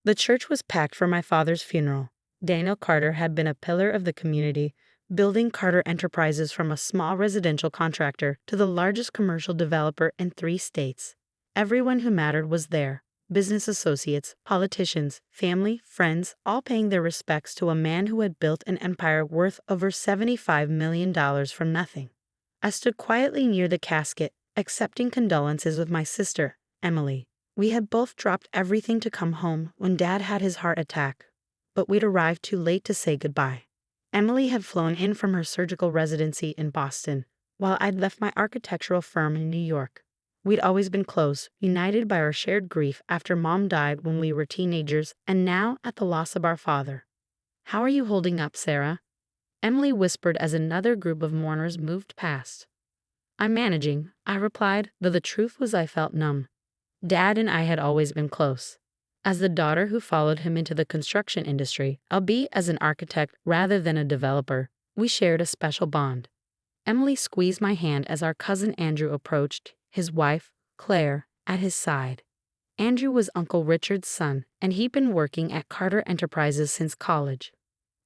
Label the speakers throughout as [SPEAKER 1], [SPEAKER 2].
[SPEAKER 1] The church was packed for my father's funeral. Daniel Carter had been a pillar of the community, building Carter Enterprises from a small residential contractor to the largest commercial developer in 3 states. Everyone who mattered was there. Business associates, politicians, family, friends, all paying their respects to a man who had built an empire worth over $75 million from nothing. I stood quietly near the casket, accepting condolences with my sister, Emily. We had both dropped everything to come home when Dad had his heart attack, but we'd arrived too late to say goodbye. Emily had flown in from her surgical residency in Boston, while I'd left my architectural firm in New York. We'd always been close, united by our shared grief after Mom died when we were teenagers and now at the loss of our father. "How are you holding up, Sarah?" Emily whispered as another group of mourners moved past. "I'm managing," I replied, though the truth was I felt numb. Dad and I had always been close. As the daughter who followed him into the construction industry, albeit as an architect rather than a developer, we shared a special bond. Emily squeezed my hand as our cousin Andrew approached, his wife, Claire, at his side. Andrew was Uncle Richard's son, and he'd been working at Carter Enterprises since college.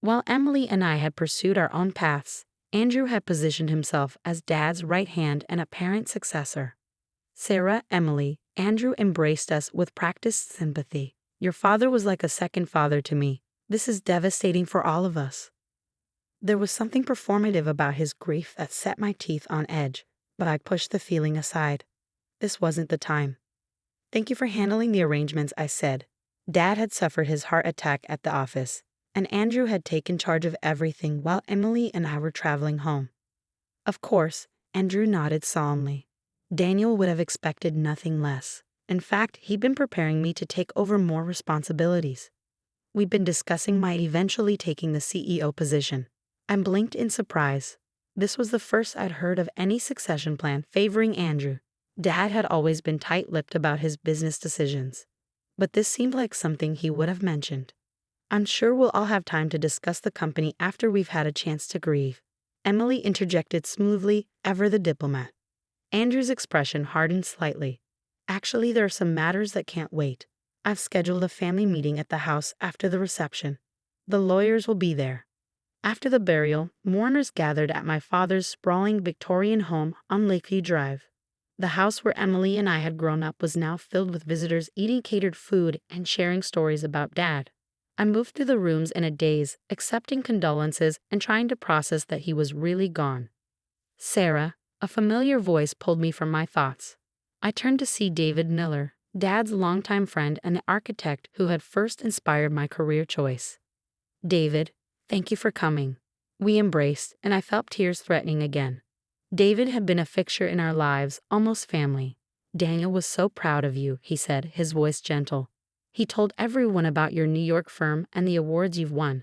[SPEAKER 1] While Emily and I had pursued our own paths, Andrew had positioned himself as Dad's right hand and apparent successor. Sarah, Emily, Andrew embraced us with practiced sympathy. "Your father was like a second father to me. This is devastating for all of us." There was something performative about his grief that set my teeth on edge, but I pushed the feeling aside. This wasn't the time. "Thank you for handling the arrangements," I said. Dad had suffered his heart attack at the office, and Andrew had taken charge of everything while Emily and I were traveling home. Of course, Andrew nodded solemnly. Daniel would have expected nothing less. In fact, he'd been preparing me to take over more responsibilities. We'd been discussing my eventually taking the CEO position. I blinked in surprise. This was the first I'd heard of any succession plan favoring Andrew. Dad had always been tight-lipped about his business decisions, but this seemed like something he would have mentioned. "I'm sure we'll all have time to discuss the company after we've had a chance to grieve," Emily interjected smoothly, ever the diplomat. Andrew's expression hardened slightly. "Actually, there are some matters that can't wait. I've scheduled a family meeting at the house after the reception. The lawyers will be there." After the burial, mourners gathered at my father's sprawling Victorian home on Lakeview Drive. The house where Emily and I had grown up was now filled with visitors eating catered food and sharing stories about Dad. I moved through the rooms in a daze, accepting condolences and trying to process that he was really gone. "Sarah," a familiar voice pulled me from my thoughts. I turned to see David Miller, Dad's longtime friend and the architect who had first inspired my career choice. "David, thank you for coming." We embraced, and I felt tears threatening again. David had been a fixture in our lives, almost family. "Daniel was so proud of you," he said, his voice gentle. "He told everyone about your New York firm and the awards you've won."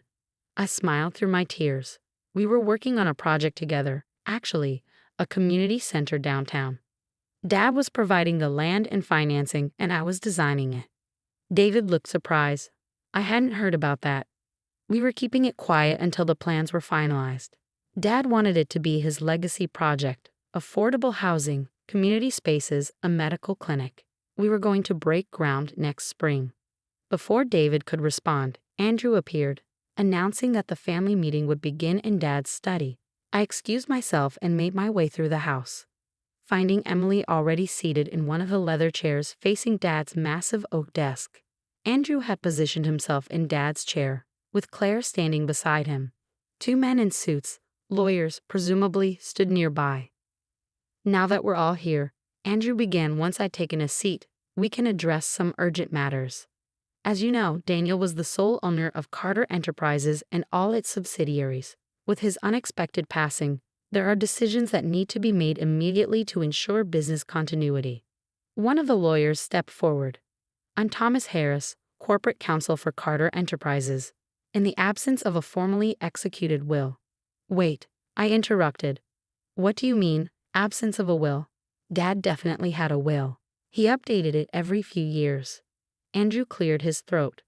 [SPEAKER 1] I smiled through my tears. We were working on a project together, actually, a community center downtown. Dad was providing the land and financing, and I was designing it. David looked surprised. "I hadn't heard about that." "We were keeping it quiet until the plans were finalized. Dad wanted it to be his legacy project: affordable housing, community spaces, a medical clinic. We were going to break ground next spring." Before David could respond, Andrew appeared, announcing that the family meeting would begin in Dad's study. I excused myself and made my way through the house. Finding Emily already seated in one of the leather chairs facing Dad's massive oak desk. Andrew had positioned himself in Dad's chair, with Claire standing beside him. 2 men in suits, lawyers presumably, stood nearby. "Now that we're all here," Andrew began once I'd taken a seat, "we can address some urgent matters. As you know, Daniel was the sole owner of Carter Enterprises and all its subsidiaries. With his unexpected passing, there are decisions that need to be made immediately to ensure business continuity." One of the lawyers stepped forward. "I'm Thomas Harris, corporate counsel for Carter Enterprises. In the absence of a formally executed will—" "Wait," I interrupted. "What do you mean, absence of a will?" Dad definitely had a will. He updated it every few years. Andrew cleared his throat.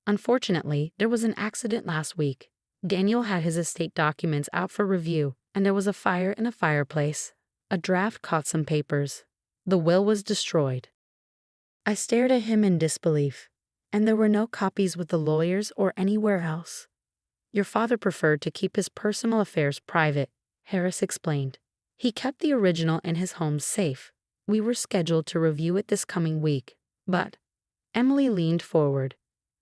[SPEAKER 1] "Unfortunately, there was an accident last week. Daniel had his estate documents out for review, and there was a fire in the fireplace. A draft caught some papers. The will was destroyed." I stared at him in disbelief. And there were no copies with the lawyers or anywhere else. Your father preferred to keep his personal affairs private, Harris explained. He kept the original in his home safe. We were scheduled to review it this coming week, but Emily leaned forward.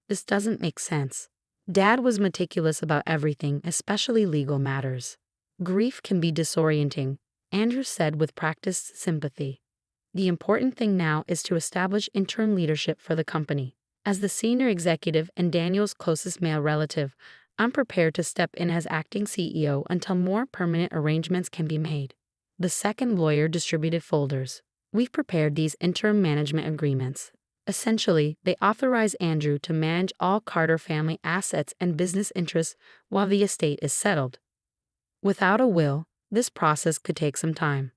[SPEAKER 1] This doesn't make sense. Dad was meticulous about everything, especially legal matters. Grief can be disorienting, Andrew said with practiced sympathy. The important thing now is to establish interim leadership for the company. As the senior executive and Daniel's closest male relative, I'm prepared to step in as acting CEO until more permanent arrangements can be made. The second lawyer distributed folders. We've prepared these interim management agreements. Essentially, they authorize Andrew to manage all Carter family assets and business interests while the estate is settled. Without a will, this process could take some time.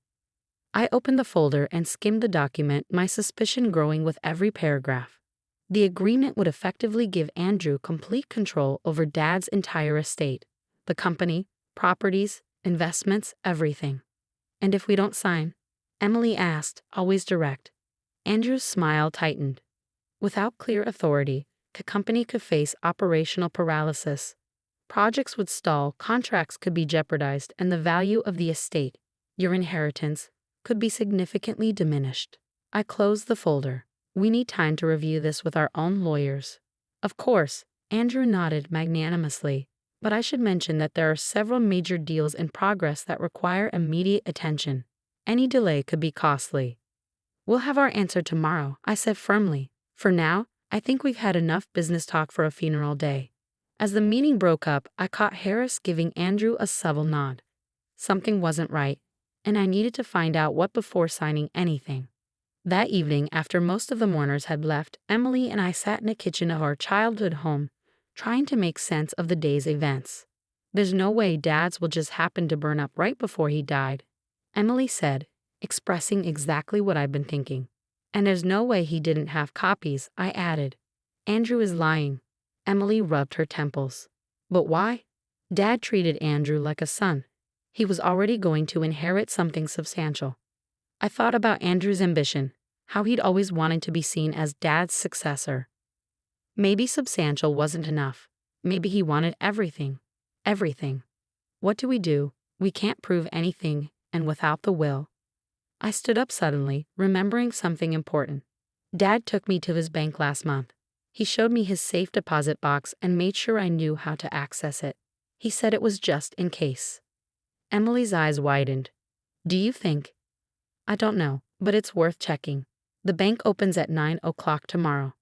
[SPEAKER 1] I opened the folder and skimmed the document, my suspicion growing with every paragraph. The agreement would effectively give Andrew complete control over Dad's entire estate, the company, properties, investments, everything. And if we don't sign? Emily asked, always direct. Andrew's smile tightened. Without clear authority, the company could face operational paralysis. Projects would stall, contracts could be jeopardized, and the value of the estate, your inheritance, could be significantly diminished. I closed the folder. We need time to review this with our own lawyers. Of course, Andrew nodded magnanimously, but I should mention that there are several major deals in progress that require immediate attention. Any delay could be costly. We'll have our answer tomorrow, I said firmly. For now, I think we've had enough business talk for a funeral day. As the meeting broke up, I caught Harris giving Andrew a subtle nod. Something wasn't right, and I needed to find out what before signing anything. That evening, after most of the mourners had left, Emily and I sat in the kitchen of our childhood home, trying to make sense of the day's events. There's no way Dad's will just happen to burn up right before he died, Emily said, expressing exactly what I'd been thinking. And there's no way he didn't have copies, I added. Andrew is lying. Emily rubbed her temples. But why? Dad treated Andrew like a son. He was already going to inherit something substantial. I thought about Andrew's ambition, how he'd always wanted to be seen as Dad's successor. Maybe substantial wasn't enough. Maybe he wanted everything. Everything. What do? We can't prove anything, and without the will. I stood up suddenly, remembering something important. Dad took me to his bank last month. He showed me his safe deposit box and made sure I knew how to access it. He said it was just in case. Emily's eyes widened. Do you think? I don't know, but it's worth checking. The bank opens at 9 o'clock tomorrow.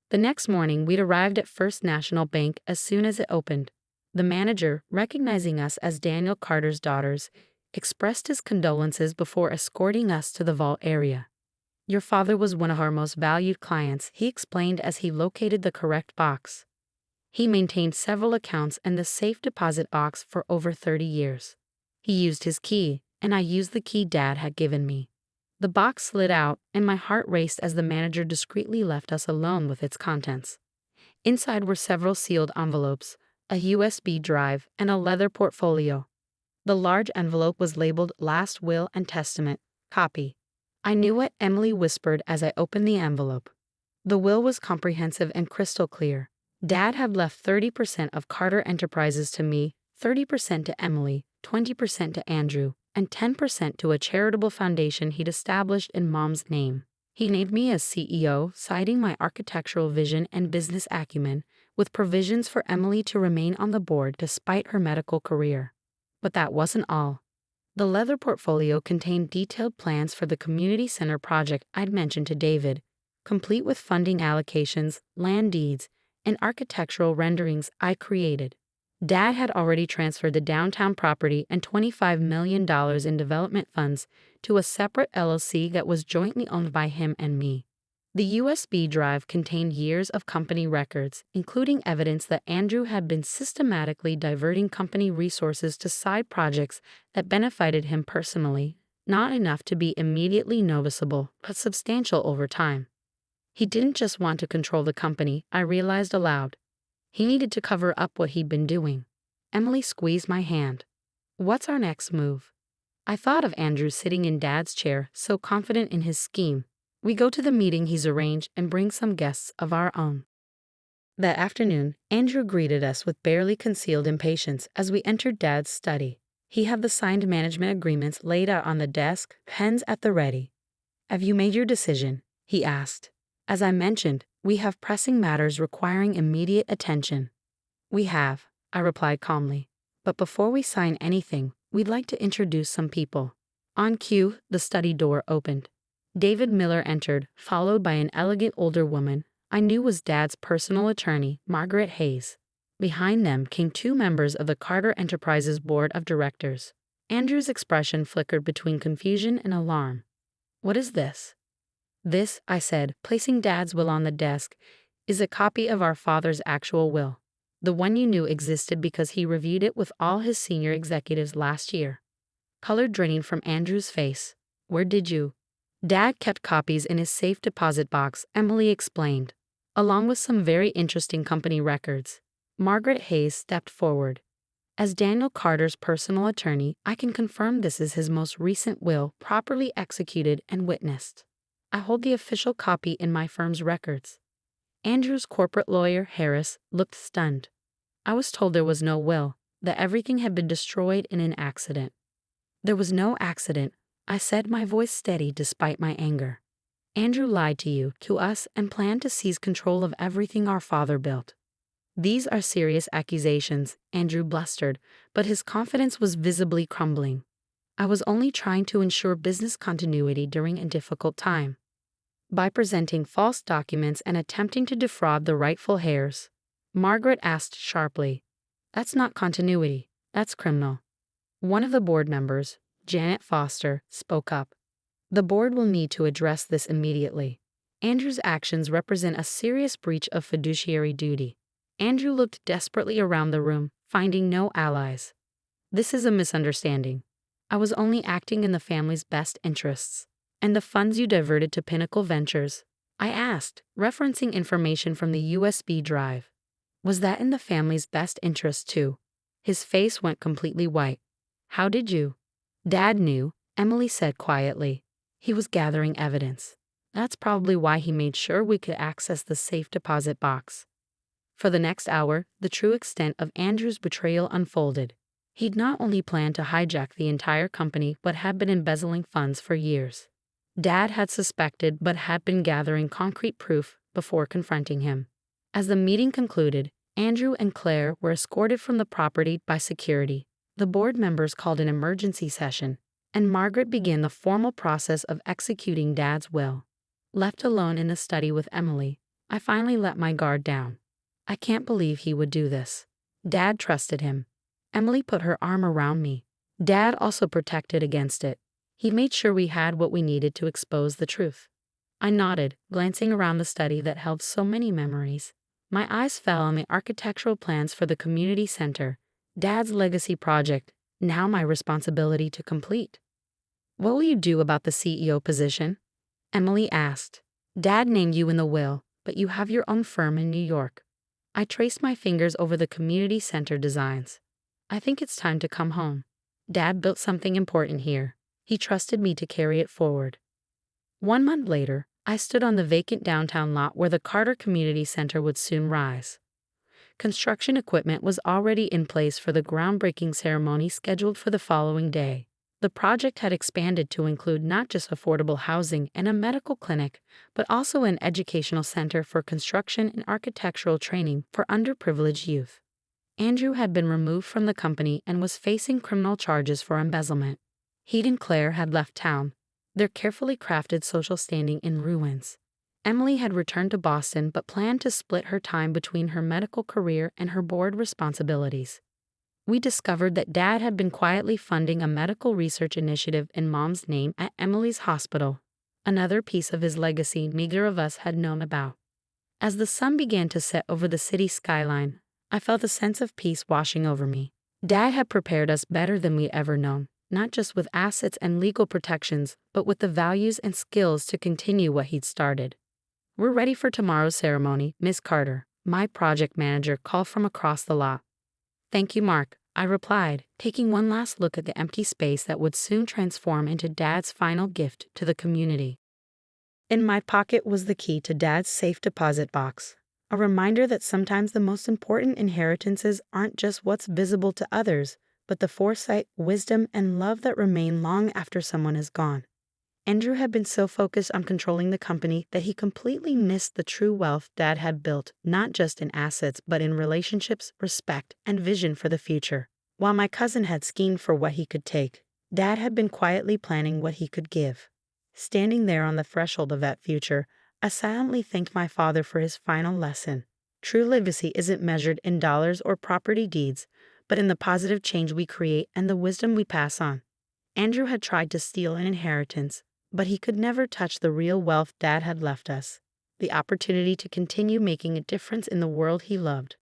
[SPEAKER 1] The next morning, we'd arrived at First National Bank as soon as it opened. The manager, recognizing us as Daniel Carter's daughters, expressed his condolences before escorting us to the vault area. Your father was one of our most valued clients, he explained as he located the correct box. He maintained several accounts and the safe deposit box for over 30 years. He used his key, and I used the key Dad had given me. The box slid out, and my heart raced as the manager discreetly left us alone with its contents. Inside were several sealed envelopes, a USB drive, and a leather portfolio. The large envelope was labeled Last Will and Testament, copy. I knew what Emily whispered as I opened the envelope. The will was comprehensive and crystal clear. Dad had left 30% of Carter Enterprises to me, 30% to Emily, 20% to Andrew, and 10% to a charitable foundation he'd established in Mom's name. He named me as CEO, citing my architectural vision and business acumen, with provisions for Emily to remain on the board despite her medical career. But that wasn't all. The leather portfolio contained detailed plans for the community center project I'd mentioned to David, complete with funding allocations, land deeds, and architectural renderings I created. Dad had already transferred the downtown property and $25 million in development funds to a separate LLC that was jointly owned by him and me. The USB drive contained years of company records, including evidence that Andrew had been systematically diverting company resources to side projects that benefited him personally, not enough to be immediately noticeable, but substantial over time. He didn't just want to control the company, I realized aloud. He needed to cover up what he'd been doing. Emily squeezed my hand. What's our next move? I thought of Andrew sitting in Dad's chair, so confident in his scheme. We go to the meeting he's arranged and bring some guests of our own. That afternoon, Andrew greeted us with barely concealed impatience as we entered Dad's study. He had the signed management agreements laid out on the desk, pens at the ready. "Have you made your decision?" he asked. "As I mentioned, we have pressing matters requiring immediate attention." "We have," I replied calmly. "But before we sign anything, we'd like to introduce some people." On cue, the study door opened. David Miller entered, followed by an elegant older woman I knew was Dad's personal attorney, Margaret Hayes. Behind them came two members of the Carter Enterprises Board of Directors. Andrew's expression flickered between confusion and alarm. "What is this?" "This," I said, placing Dad's will on the desk, "is a copy of our father's actual will. The one you knew existed because he reviewed it with all his senior executives last year." Color draining from Andrew's face. "Where did you?" "Dad kept copies in his safe deposit box," Emily explained, "along with some very interesting company records." Margaret Hayes stepped forward. "As Daniel Carter's personal attorney, I can confirm this is his most recent will, properly executed and witnessed. I hold the official copy in my firm's records." Andrew's corporate lawyer, Harris, looked stunned. "I was told there was no will, that everything had been destroyed in an accident." "There was no accident," I said, my voice steady despite my anger. "Andrew lied to you, to us, and planned to seize control of everything our father built." "These are serious accusations," Andrew blustered, but his confidence was visibly crumbling. "I was only trying to ensure business continuity during a difficult time by presenting false documents and attempting to defraud the rightful heirs." Margaret asked sharply. "That's not continuity, that's criminal." One of the board members, Janet Foster, spoke up. "The board will need to address this immediately. Andrew's actions represent a serious breach of fiduciary duty." Andrew looked desperately around the room, finding no allies. "This is a misunderstanding. I was only acting in the family's best interests." "And the funds you diverted to Pinnacle Ventures?" I asked, referencing information from the USB drive. "Was that in the family's best interest too?" His face went completely white. "How did you?" "Dad knew," Emily said quietly. "He was gathering evidence. That's probably why he made sure we could access the safe deposit box." For the next hour, the true extent of Andrew's betrayal unfolded. He'd not only planned to hijack the entire company but had been embezzling funds for years. Dad had suspected but had been gathering concrete proof before confronting him. As the meeting concluded, Andrew and Claire were escorted from the property by security. The board members called an emergency session, and Margaret began the formal process of executing Dad's will. Left alone in the study with Emily, I finally let my guard down. I can't believe he would do this. Dad trusted him. Emily put her arm around me. Dad also protected against it. He made sure we had what we needed to expose the truth. I nodded, glancing around the study that held so many memories. My eyes fell on the architectural plans for the community center, Dad's legacy project, now my responsibility to complete. "What will you do about the CEO position?" Emily asked. "Dad named you in the will, but you have your own firm in New York." I traced my fingers over the community center designs. "I think it's time to come home. Dad built something important here. He trusted me to carry it forward." 1 month later, I stood on the vacant downtown lot where the Carter Community Center would soon rise. Construction equipment was already in place for the groundbreaking ceremony scheduled for the following day. The project had expanded to include not just affordable housing and a medical clinic, but also an educational center for construction and architectural training for underprivileged youth. Andrew had been removed from the company and was facing criminal charges for embezzlement. He and Claire had left town, their carefully crafted social standing in ruins. Emily had returned to Boston but planned to split her time between her medical career and her board responsibilities. We discovered that Dad had been quietly funding a medical research initiative in Mom's name at Emily's hospital, another piece of his legacy neither of us had known about. As the sun began to set over the city skyline, I felt a sense of peace washing over me. Dad had prepared us better than we'd ever known, not just with assets and legal protections, but with the values and skills to continue what he'd started. "We're ready for tomorrow's ceremony, Miss Carter," my project manager called from across the lot. "Thank you, Mark," I replied, taking one last look at the empty space that would soon transform into Dad's final gift to the community. In my pocket was the key to Dad's safe deposit box, A reminder that sometimes the most important inheritances aren't just what's visible to others, but the foresight, wisdom, and love that remain long after someone is gone. Andrew had been so focused on controlling the company that he completely missed the true wealth Dad had built, not just in assets, but in relationships, respect, and vision for the future. While my cousin had schemed for what he could take, Dad had been quietly planning what he could give. Standing there on the threshold of that future, I silently thanked my father for his final lesson. True legacy isn't measured in dollars or property deeds, but in the positive change we create and the wisdom we pass on. Andrew had tried to steal an inheritance, but he could never touch the real wealth Dad had left us, the opportunity to continue making a difference in the world he loved.